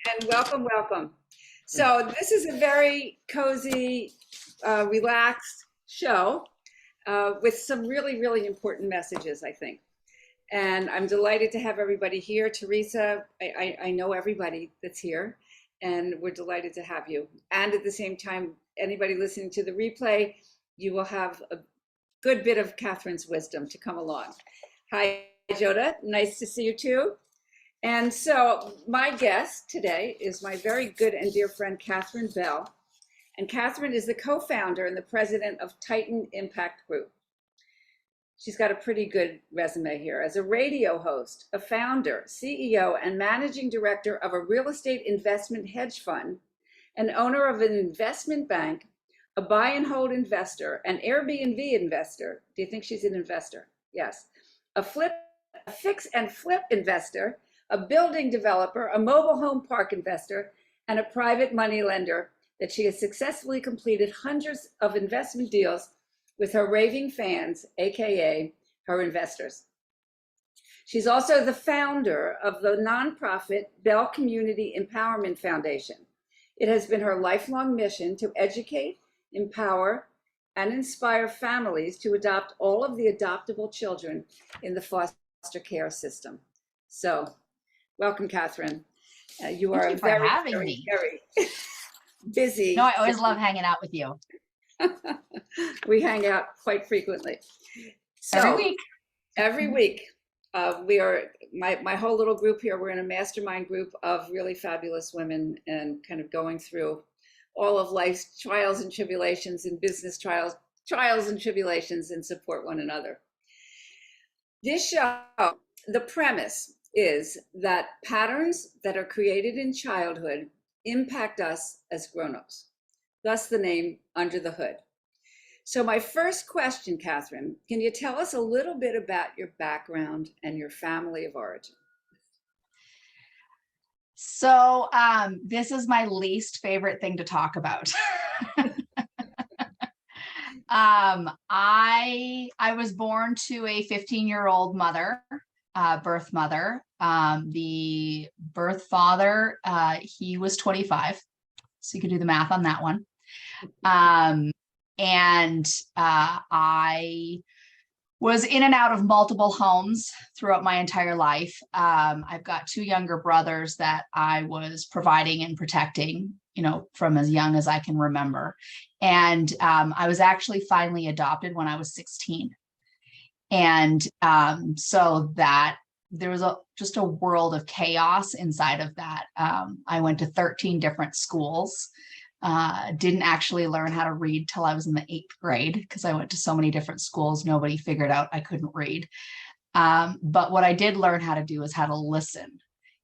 and welcome, welcome. So this is a very cozy, relaxed show with some really, really important messages, I think. And I'm delighted to have everybody here. Teresa, I know everybody that's here, and we're delighted to have you. And at the same time, anybody listening to the replay, you will have a good bit of Catherine's wisdom to come along. Hi, Joda. Nice to see you too. And so my guest today is my very good and dear friend, Catherine Bell. And Catherine is the co-founder and the president of Titan Impact Group. She's got a pretty good resume here. As a radio host, a founder, CEO, and managing director of a real estate investment hedge fund, an owner of an investment bank, a buy and hold investor, an Airbnb investor. Do you think she's an investor? Yes. A fix and flip investor, a building developer, a mobile home park investor, and a private money lender that she has successfully completed hundreds of investment deals with her raving fans, AKA her investors. She's also the founder of the nonprofit Bell Community Empowerment Foundation. It has been her lifelong mission to educate, empower, and inspire families to adopt all of the adoptable children in the foster care system. So, welcome, Catherine. You are Thank you for very, having very, me. very busy. No, I always love hanging out with you. We hang out quite frequently. So, every week. Every week. We are, my whole little group here, we're in a mastermind group of really fabulous women and kind of going through all of life's trials and tribulations and business trials and tribulations, and support one another. This show, the premise is that patterns that are created in childhood impact us as grown-ups, thus the name Under the Hood. So my first question, Catherine, can you tell us a little bit about your background and your family of origin? So this is my least favorite thing to talk about. I was born to a 15-year-old mother, birth mother. The birth father, he was 25. So you can do the math on that one. I was in and out of multiple homes throughout my entire life. I've got two younger brothers that I was providing and protecting, from as young as I can remember. And I was actually finally adopted when I was 16. And so that there was just a world of chaos inside of that. I went to 13 different schools. Didn't actually learn how to read till I was in the 8th grade because I went to so many different schools. Nobody figured out I couldn't read. But what I did learn how to do is how to listen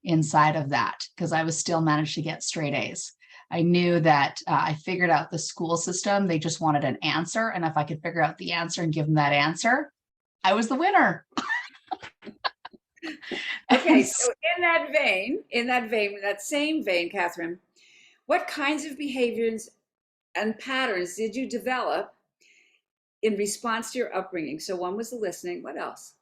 inside of that, because I was still managed to get straight A's. I knew that I figured out the school system. They just wanted an answer. And if I could figure out the answer and give them that answer, I was the winner. Okay, so in that same vein, Catherine, what kinds of behaviors and patterns did you develop in response to your upbringing? So one was the listening. What else?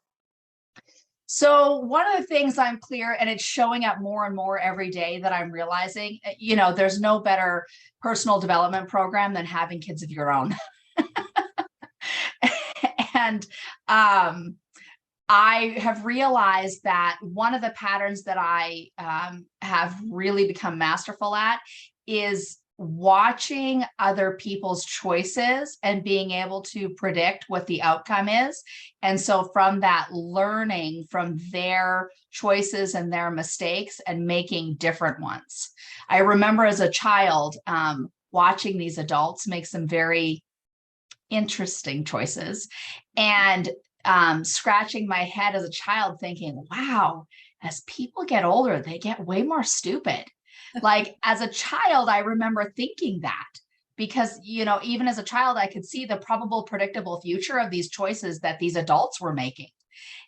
So one of the things I'm clear, and it's showing up more and more every day that I'm realizing, there's no better personal development program than having kids of your own. And I have realized that one of the patterns that I have really become masterful at is watching other people's choices and being able to predict what the outcome is. And so from that, learning from their choices and their mistakes and making different ones. I remember as a child watching these adults make some very interesting choices and scratching my head as a child thinking, wow, as people get older, they get way more stupid. Like as a child, I remember thinking that because, even as a child, I could see the probable predictable future of these choices that these adults were making.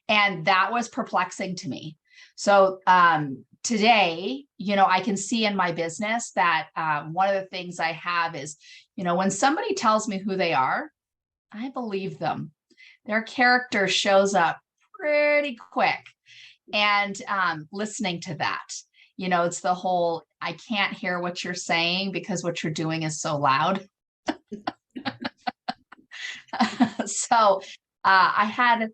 And that was perplexing to me. So today, I can see in my business that one of the things I have is, when somebody tells me who they are, I believe them. Their character shows up pretty quick. And listening to that, It's the whole, I can't hear what you're saying because what you're doing is so loud. So I had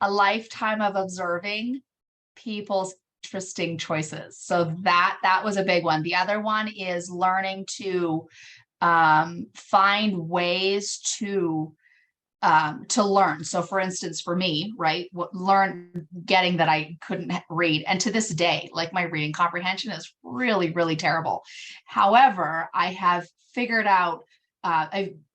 a lifetime of observing people's interesting choices. So that was a big one. The other one is learning to find ways to learn. So for instance, for me, right, getting that I couldn't read. And to this day, like my reading comprehension is really, really terrible. However, I have figured out,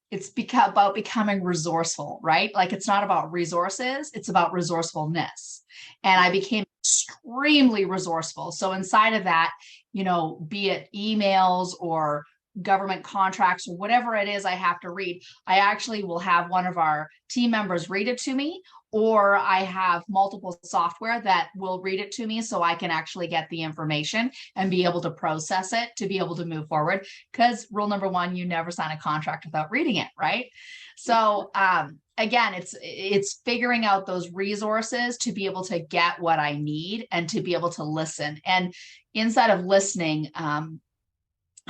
it's about becoming resourceful, right? Like it's not about resources, it's about resourcefulness. And I became extremely resourceful. So inside of that, be it emails or government contracts or whatever it is I have to read, I actually will have one of our team members read it to me, or I have multiple software that will read it to me so I can actually get the information and be able to process it to be able to move forward. Because rule number one, you never sign a contract without reading it, right? So again, it's figuring out those resources to be able to get what I need and to be able to listen. And inside of listening,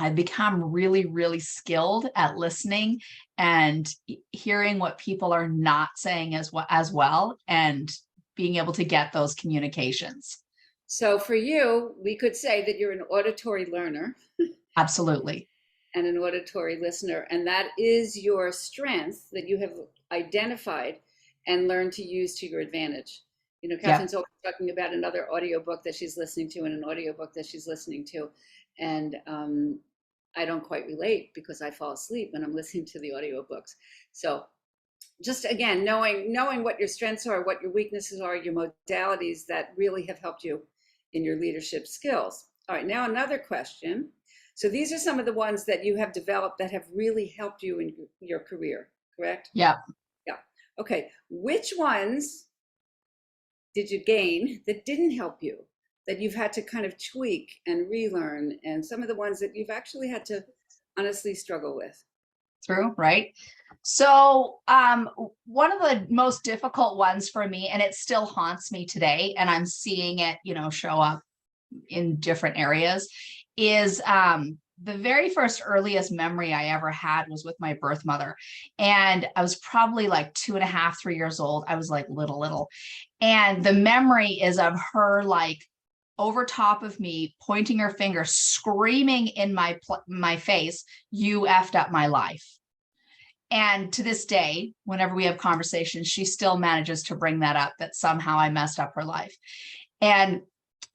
I've become really, really skilled at listening and hearing what people are not saying as well, and being able to get those communications. So for you, we could say that you're an auditory learner. Absolutely. And an auditory listener. And that is your strength that you have identified and learned to use to your advantage. Catherine's always talking about another audiobook that she's listening to and an audiobook that she's listening to. And I don't quite relate because I fall asleep when I'm listening to the audiobooks. So just again, knowing what your strengths are, what your weaknesses are, your modalities that really have helped you in your leadership skills. All right, now another question. So these are some of the ones that you have developed that have really helped you in your career, correct? Yeah. Yeah. Okay. Which ones did you gain that didn't help you, that you've had to kind of tweak and relearn, and some of the ones that you've actually had to honestly struggle with? Through, right? So one of the most difficult ones for me, and it still haunts me today, and I'm seeing it, show up in different areas, is the very first earliest memory I ever had was with my birth mother. And I was probably like 2.5, 3 years old. I was like little. And the memory is of her like over top of me, pointing her finger, screaming in my face, "You effed up my life." And to this day, whenever we have conversations, she still manages to bring that up, that somehow I messed up her life and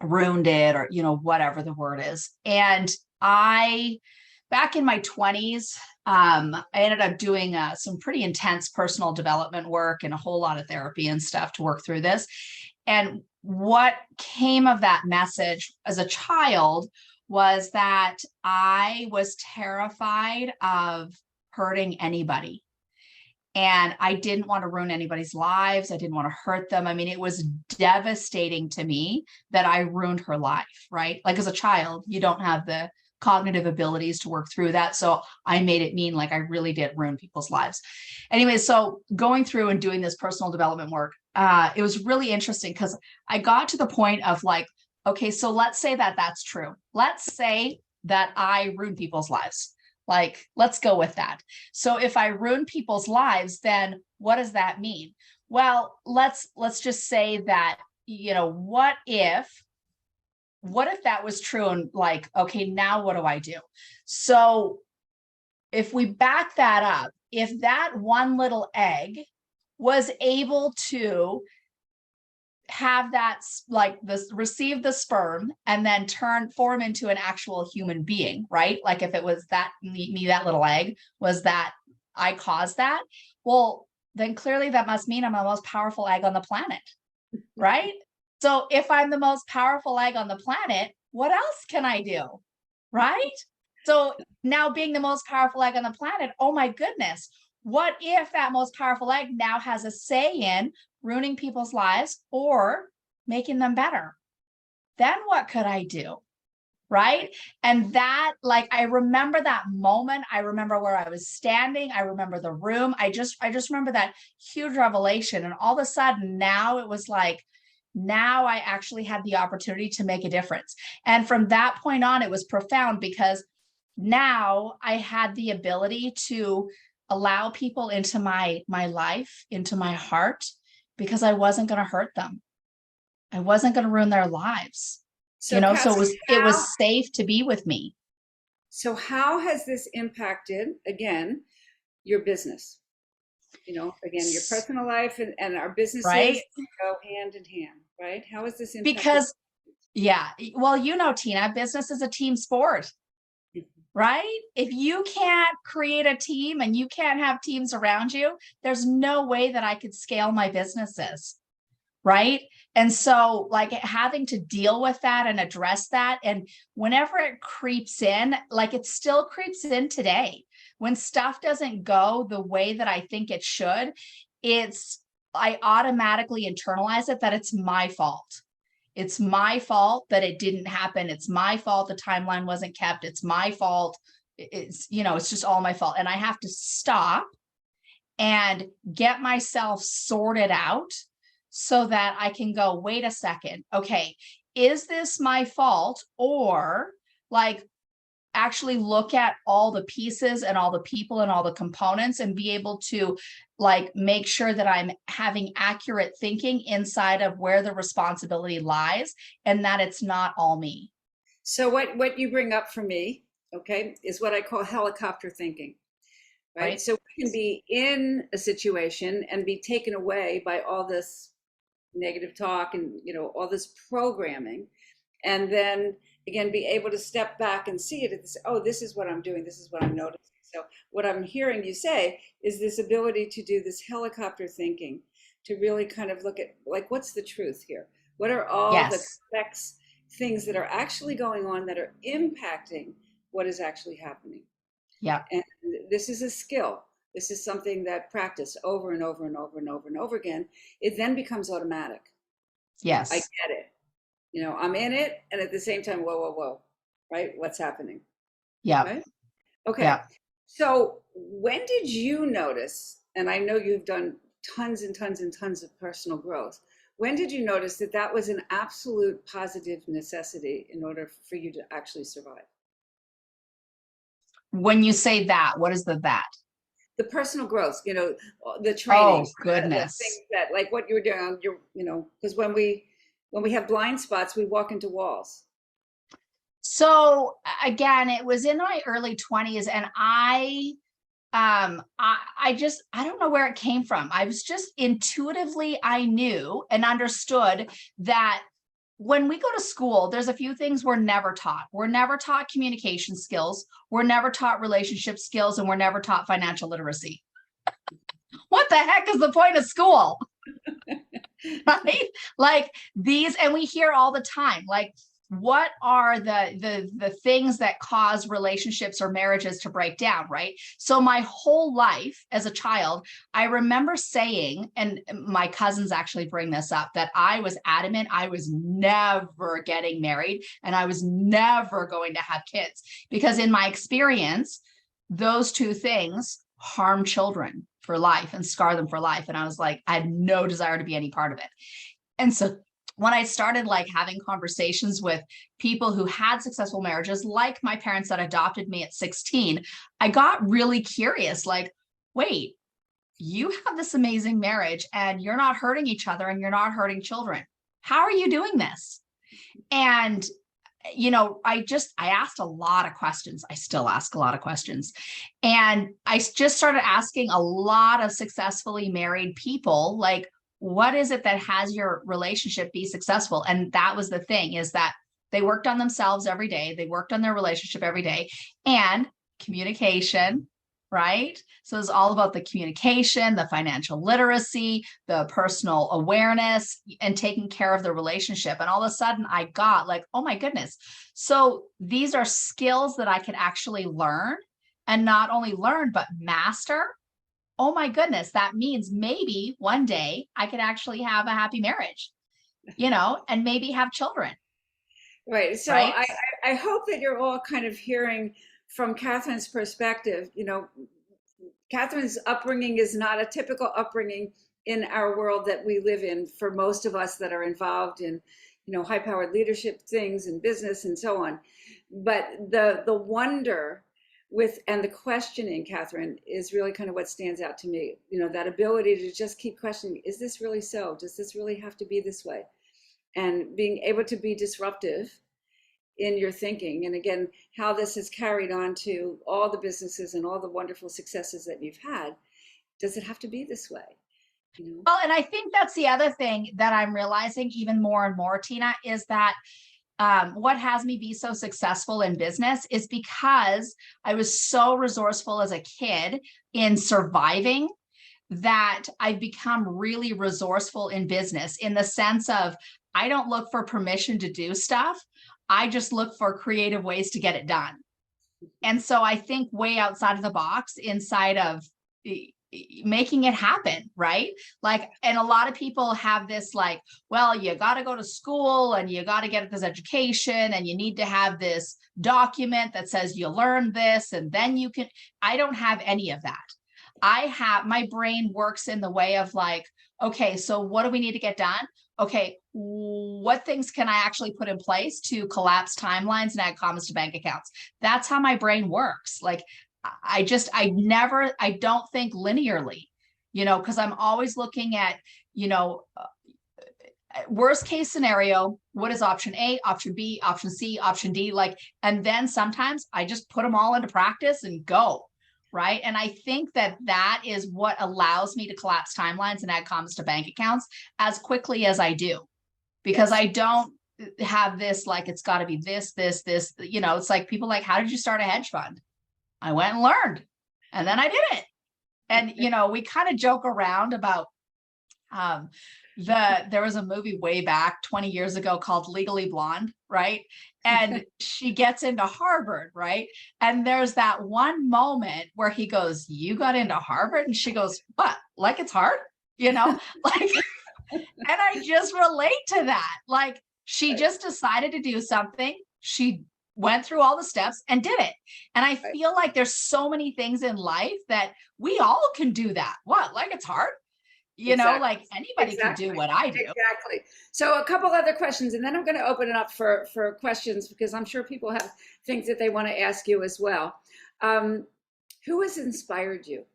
ruined it, or, whatever the word is. And back in my 20s, I ended up doing some pretty intense personal development work and a whole lot of therapy and stuff to work through this. And what came of that message as a child was that I was terrified of hurting anybody. And I didn't want to ruin anybody's lives. I didn't want to hurt them. I mean, it was devastating to me that I ruined her life, right? Like as a child, you don't have the cognitive abilities to work through that. So I made it mean like I really did ruin people's lives. Anyway, so going through and doing this personal development work, it was really interesting because I got to the point of like, okay, so let's say that that's true. Let's say that I ruined people's lives. Like, let's go with that. So if I ruin people's lives, then what does that mean? Well, let's just say that, what if that was true? And like, okay, now what do I do? So if we back that up, if that one little egg was able to have that, like this, receive the sperm and then form into an actual human being, right? Like if it was that me, that little egg was that I caused that, well, then clearly that must mean I'm the most powerful egg on the planet, right? So if I'm the most powerful egg on the planet, what else can I do, right? So now being the most powerful egg on the planet, oh my goodness, what if that most powerful egg now has a say in ruining people's lives or making them better? Then what could I do? Right. And that, like, I remember that moment. I remember where I was standing. I remember the room. I just remember that huge revelation. And all of a sudden now it was like, now I actually had the opportunity to make a difference. And from that point on, it was profound because now I had the ability to allow people into my life, into my heart, because I wasn't going to hurt them. I wasn't going to ruin their lives. So, So Catherine, it was safe to be with me. so how has this impacted, again, your business? Again, your personal life and our businesses Right? go hand in hand, right? How has this impacted? Because, yeah, well, Tina, business is a team sport, right? If you can't create a team and you can't have teams around you, there's no way that I could scale my businesses. Right. And so like having to deal with that and address that. And whenever it creeps in, like it still creeps in today, when stuff doesn't go the way that I think it should, I automatically internalize it that it's my fault. It's my fault that it didn't happen. It's my fault the timeline wasn't kept. It's my fault. It's just all my fault. And I have to stop and get myself sorted out so that I can go, wait a second. Okay, is this my fault? Or like actually look at all the pieces and all the people and all the components and be able to like make sure that I'm having accurate thinking inside of where the responsibility lies and that it's not all me. So what you bring up for me, okay, is what I call helicopter thinking, right? So we can be in a situation and be taken away by all this negative talk and all this programming, and then again be able to step back and see it and say, oh, this is what I'm doing, this is what I'm noticing. So what I'm hearing you say is this ability to do this helicopter thinking, to really kind of look at like, what's the truth here, what are all the complex things that are actually going on that are impacting what is actually happening. And this is a skill. This is something that practice over and over and over and over and over again. It then becomes automatic. Yes. I get it. I'm in it. And at the same time, whoa, whoa, whoa, right? What's happening? Yeah. Right? Okay. Yeah. So when did you notice, and I know you've done tons and tons and tons of personal growth, when did you notice that that was an absolute positive necessity in order for you to actually survive? When you say that, what is that? The personal growth, the training, oh goodness, the things that like what you were doing on your, because when we have blind spots, we walk into walls. So again, it was in my early 20s and I don't know where it came from. I was just intuitively, I knew and understood that when we go to school, there's a few things we're never taught. We're never taught communication skills. We're never taught relationship skills, and we're never taught financial literacy. What the heck is the point of school? Right? Like these, and we hear all the time, like, what are the things that cause relationships or marriages to break down, right? So my whole life as a child, I remember saying, and my cousins actually bring this up, that I was adamant I was never getting married and I was never going to have kids, because in my experience, those two things harm children for life and scar them for life. And I was like, I had no desire to be any part of it. And so when I started like having conversations with people who had successful marriages, like my parents that adopted me at 16, I got really curious, like, wait, you have this amazing marriage and you're not hurting each other and you're not hurting children. How are you doing this? And I asked a lot of questions. I still ask a lot of questions. And I just started asking a lot of successfully married people, like, what is it that has your relationship be successful? And that was the thing, is that they worked on themselves every day. They worked on their relationship every day, and communication, right? So it's all about the communication, the financial literacy, the personal awareness, and taking care of the relationship. And all of a sudden I got like, oh my goodness. So these are skills that I can actually learn, and not only learn, but master. Oh my goodness, that means maybe one day I could actually have a happy marriage, and maybe have children. Right. So right? I hope that you're all kind of hearing from Catherine's perspective. Catherine's upbringing is not a typical upbringing in our world that we live in for most of us that are involved in, high-powered leadership things and business and so on. But the wonder and the questioning, Catherine, is really kind of what stands out to me. That ability to just keep questioning, is this really so? Does this really have to be this way? And being able to be disruptive in your thinking. And again, how this has carried on to all the businesses and all the wonderful successes that you've had. Does it have to be this way? Well, and I think that's the other thing that I'm realizing even more and more, Tina, is that what has me be so successful in business is because I was so resourceful as a kid in surviving that I've become really resourceful in business, in the sense of I don't look for permission to do stuff. I just look for creative ways to get it done. And so I think way outside of the box, inside of making it happen, right? Like, and a lot of people have this like, well, you got to go to school and you got to get this education and you need to have this document that says you learned this and then you can. I don't have any of that. My brain works in the way of like, okay, so what do we need to get done? Okay, what things can I actually put in place to collapse timelines and add commas to bank accounts? That's how my brain works. Like, I don't think linearly, because I'm always looking at, worst case scenario, what is option A, option B, option C, option D, like, and then sometimes I just put them all into practice and go. Right. And I think that is what allows me to collapse timelines and add commas to bank accounts as quickly as I do, because I don't have this, like, it's got to be this, it's like people like, how did you start a hedge fund? I went and learned, and then I did it. And, we kind of joke around about, there was a movie way back 20 years ago called Legally Blonde, right? And she gets into Harvard, right? And there's that one moment where he goes, you got into Harvard? And she goes, what? Like it's hard? Like, and I just relate to that. Like, she just decided to do something. She went through all the steps and did it. And I feel like there's so many things in life that we all can do that. What? Like it's hard? Like anybody can do what I do. Exactly. So a couple other questions, and then I'm going to open it up for questions, because I'm sure people have things that they want to ask you as well. Who has inspired you?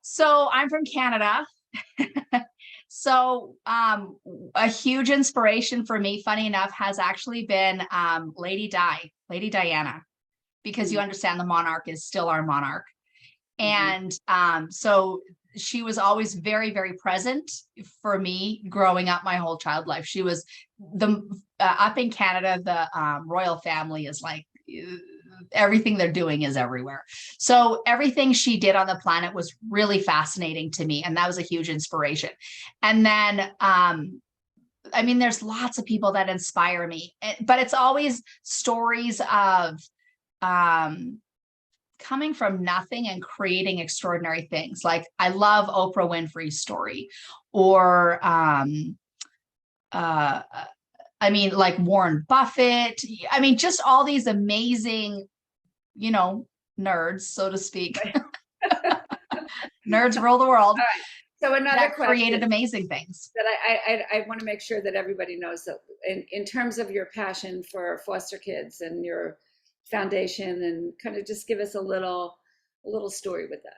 So I'm from Canada. So a huge inspiration for me, funny enough, has actually been Lady Diana, because you understand the monarch is still our monarch. And so she was always very, very present for me growing up my whole child life. She was up in Canada, the royal family is like, everything they're doing is everywhere. So everything she did on the planet was really fascinating to me. And that was a huge inspiration. And then, there's lots of people that inspire me, but it's always stories of, coming from nothing and creating extraordinary things. Like I love Oprah Winfrey's story, or like Warren Buffett. Just all these amazing, nerds, so to speak. Nerds rule the world. All right. So another question created amazing things that I want to make sure that everybody knows, that in terms of your passion for foster kids and your foundation, and kind of just give us a little story with that.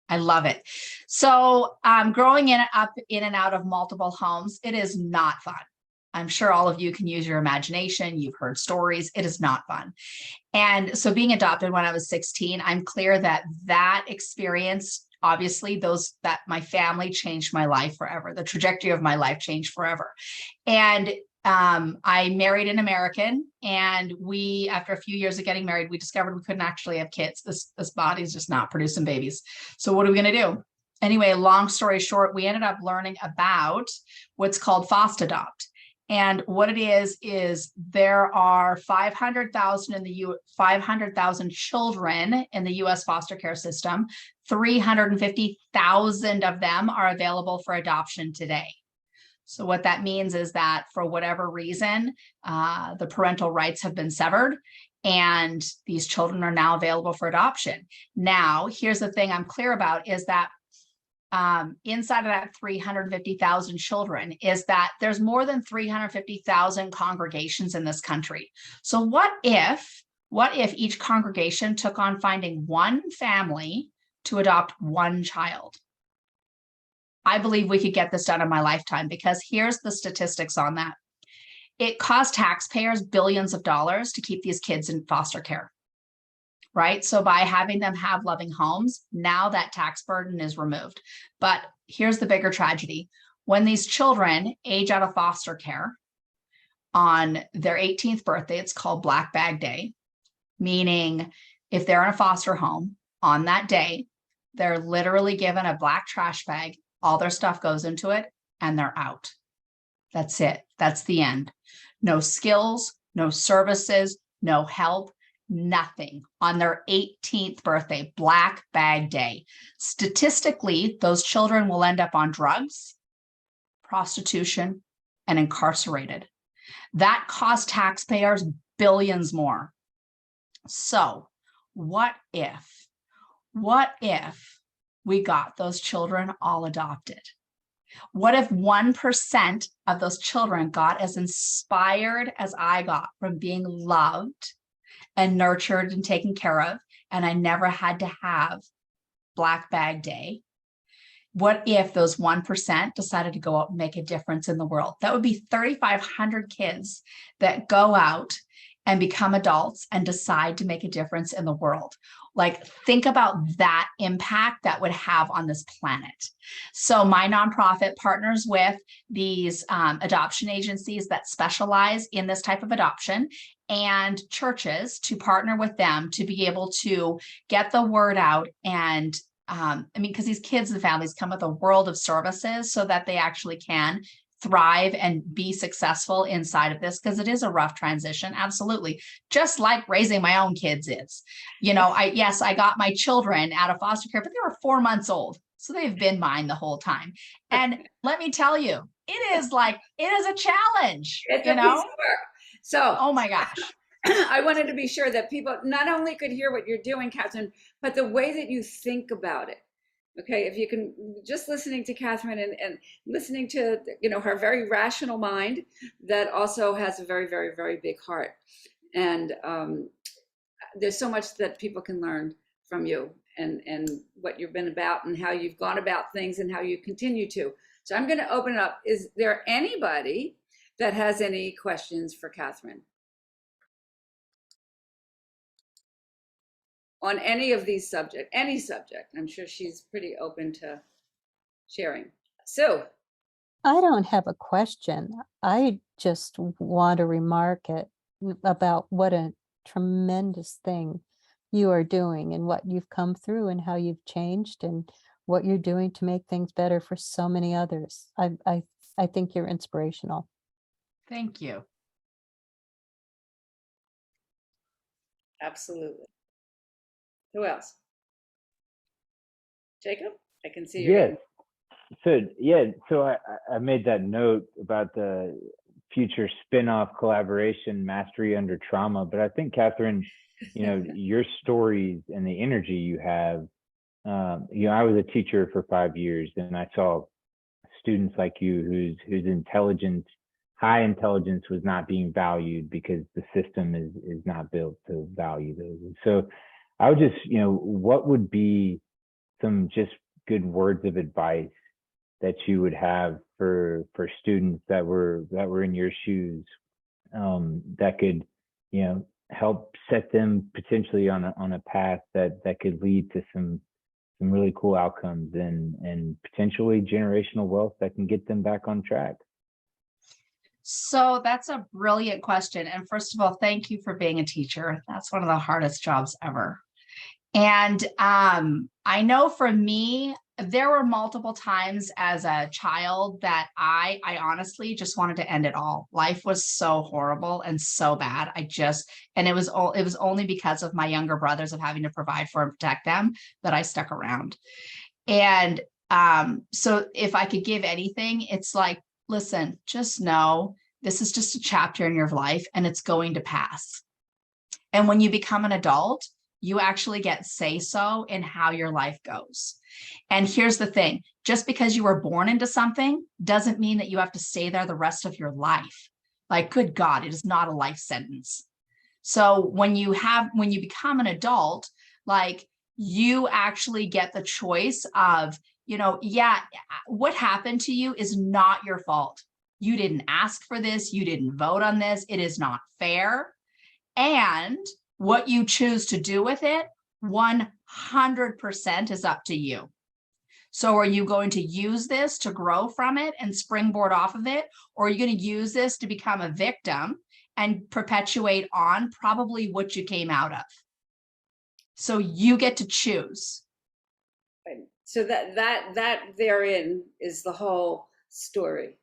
I love it. So growing up in and out of multiple homes, it is not fun. I'm sure all of you can use your imagination. You've heard stories. It is not fun. And so being adopted when I was 16, I'm clear that experience, obviously that my family changed my life forever. The trajectory of my life changed forever. And I married an American, and after a few years of getting married, we discovered we couldn't actually have kids. This body's just not producing babies. So what are we going to do? Anyway, long story short, we ended up learning about what's called FOST-Adopt. And what it is there are 500,000 children in the U.S. foster care system. 350,000 of them are available for adoption today. So what that means is that for whatever reason, the parental rights have been severed, And these children are now available for adoption. Now, here's the thing I'm clear about is that inside of that 350,000 children is that there's more than 350,000 congregations in this country. So what if each congregation took on finding one family to adopt one child? I believe we could get this done in my lifetime, because here's the statistics on that. It costs taxpayers billions of dollars to keep these kids in foster care, right? So by having them have loving homes, now that tax burden is removed. But here's the bigger tragedy. When these children age out of foster care on their 18th birthday, it's called Black Bag Day, meaning if they're in a foster home on that day, they're literally given a black trash bag, all their stuff goes into it, and they're out. That's it. That's the end. No skills, no services, no help, nothing on their 18th birthday, Black Bag Day. Statistically, those children will end up on drugs, prostitution, and incarcerated. That costs taxpayers billions more. So what if we got those children all adopted? What if 1% of those children got as inspired as I got from being loved and nurtured and taken care of, and I never had to have Black Bag Day? What if those 1% decided to go out and make a difference in the world? That would be 3,500 kids that go out and become adults and decide to make a difference in the world. Like, think about that impact that would have on this planet. So my nonprofit partners with these adoption agencies that specialize in this type of adoption, and churches to partner with them to be able to get the word out. And because these kids and families come with a world of services so that they actually can thrive and be successful inside of this, because it is a rough transition. Absolutely. Just like raising my own kids is. I got my children out of foster care, but they were 4 months old. So they've been mine the whole time. And let me tell you, it is a challenge, It's a piece of work. So, oh my gosh. I wanted to be sure that people not only could hear what you're doing, Catherine, but the way that you think about it. Okay, if you can, just listening to Catherine and listening to her very rational mind that also has a very, very, very big heart. And there's so much that people can learn from you and what you've been about and how you've gone about things and how you continue to. So I'm going to open it up. Is there anybody that has any questions for Catherine on any of these subjects, any subject? I'm sure she's pretty open to sharing. So I don't have a question. I just want to remark about what a tremendous thing you are doing and what you've come through and how you've changed and what you're doing to make things better for so many others. I think you're inspirational. Thank you. Absolutely. Who else? Jacob, I can see you. Yes. So I made that note about the future spin-off collaboration, Mastery Under Trauma. But I think, Catherine, your stories and the energy you have, I was a teacher for 5 years, and I saw students like you whose intelligence, high intelligence, was not being valued because the system is not built to value those. And so I would just, what would be some just good words of advice that you would have for students that were in your shoes, that could, help set them potentially on a path that could lead to some really cool outcomes and potentially generational wealth that can get them back on track? So that's a brilliant question. And first of all, thank you for being a teacher. That's one of the hardest jobs ever. And I know for me, there were multiple times as a child that I honestly just wanted to end it all. Life was so horrible and so bad. And it was only because of my younger brothers, of having to provide for and protect them, that I stuck around. And so if I could give anything, it's like, listen, just know this is just a chapter in your life and it's going to pass. And when you become an adult, you actually get say-so in how your life goes. And here's the thing, just because you were born into something doesn't mean that you have to stay there the rest of your life. Like, good God, it is not a life sentence. So when you become an adult, like, you actually get the choice of, yeah, what happened to you is not your fault. You didn't ask for this. You didn't vote on this. It is not fair. And what you choose to do with it, 100% is up to you. So are you going to use this to grow from it and springboard off of it? Or are you going to use this to become a victim and perpetuate on probably what you came out of? So you get to choose. Right. So that therein is the whole story,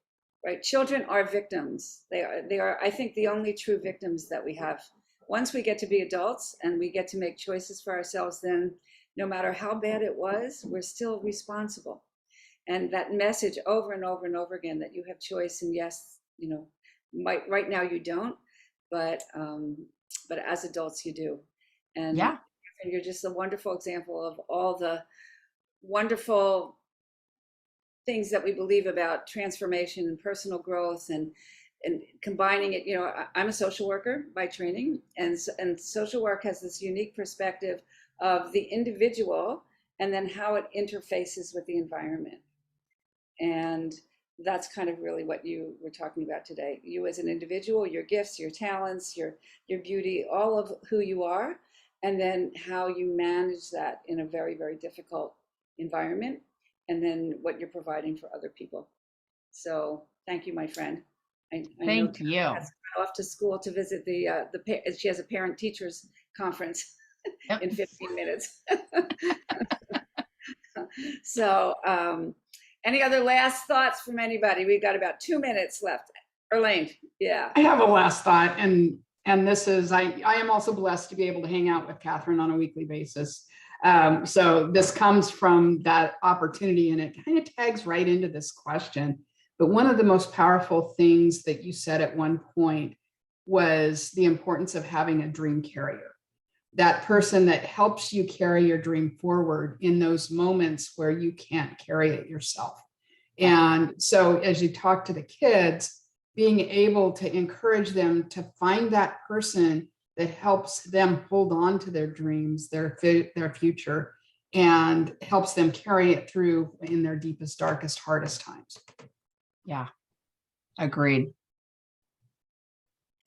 right? Children are victims. They are, I think, the only true victims that we have. Once we get to be adults and we get to make choices for ourselves, then no matter how bad it was, we're still responsible. And that message over and over and over again, that you have choice, and yes, right now you don't, but as adults you do. And Yeah. you're just a wonderful example of all the wonderful things that we believe about transformation and personal growth, and combining it. I'm a social worker by training, and social work has this unique perspective of the individual and then how it interfaces with the environment. And that's kind of really what you were talking about today. You as an individual, your gifts, your talents, your beauty, all of who you are, and then how you manage that in a very, very difficult environment, and then what you're providing for other people. So thank you, my friend. I know Thank you. Tara has to go off to school to visit she has a parent teachers conference Yep. in 15 minutes. So any other last thoughts from anybody? We've got about 2 minutes left. Elaine, yeah. I have a last thought, and this is, I am also blessed to be able to hang out with Catherine on a weekly basis. So this comes from that opportunity, and it kind of tags right into this question. But one of the most powerful things that you said at one point was the importance of having a dream carrier. That person that helps you carry your dream forward in those moments where you can't carry it yourself. And so as you talk to the kids, being able to encourage them to find that person that helps them hold on to their dreams, their future, and helps them carry it through in their deepest, darkest, hardest times. Yeah. Agreed.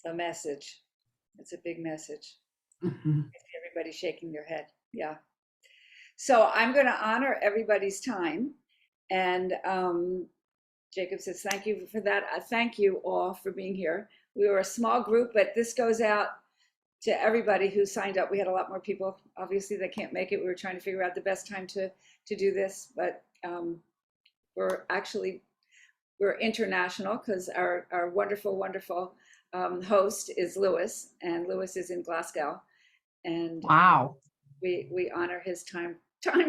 The message. It's a big message. Mm-hmm. Everybody's shaking their head. Yeah. So I'm going to honor everybody's time. And Jacob says, thank you for that. Thank you all for being here. We were a small group, but this goes out to everybody who signed up. We had a lot more people, obviously, that can't make it. We were trying to figure out the best time to do this, but we're international, because our wonderful, wonderful host is Lewis, and Lewis is in Glasgow. And Wow. we honor his time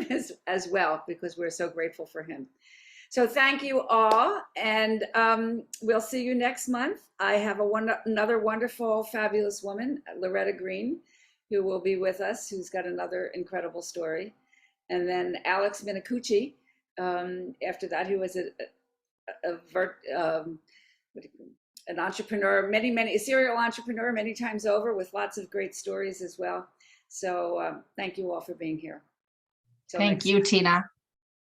as well, because we're so grateful for him. So thank you all, and we'll see you next month. I have another wonderful, fabulous woman, Loretta Green, who will be with us, who's got another incredible story. And then Alex Minicucci, after that, who was an entrepreneur, a serial entrepreneur many times over, with lots of great stories as well. So thank you all for being here. Thank you, Tina.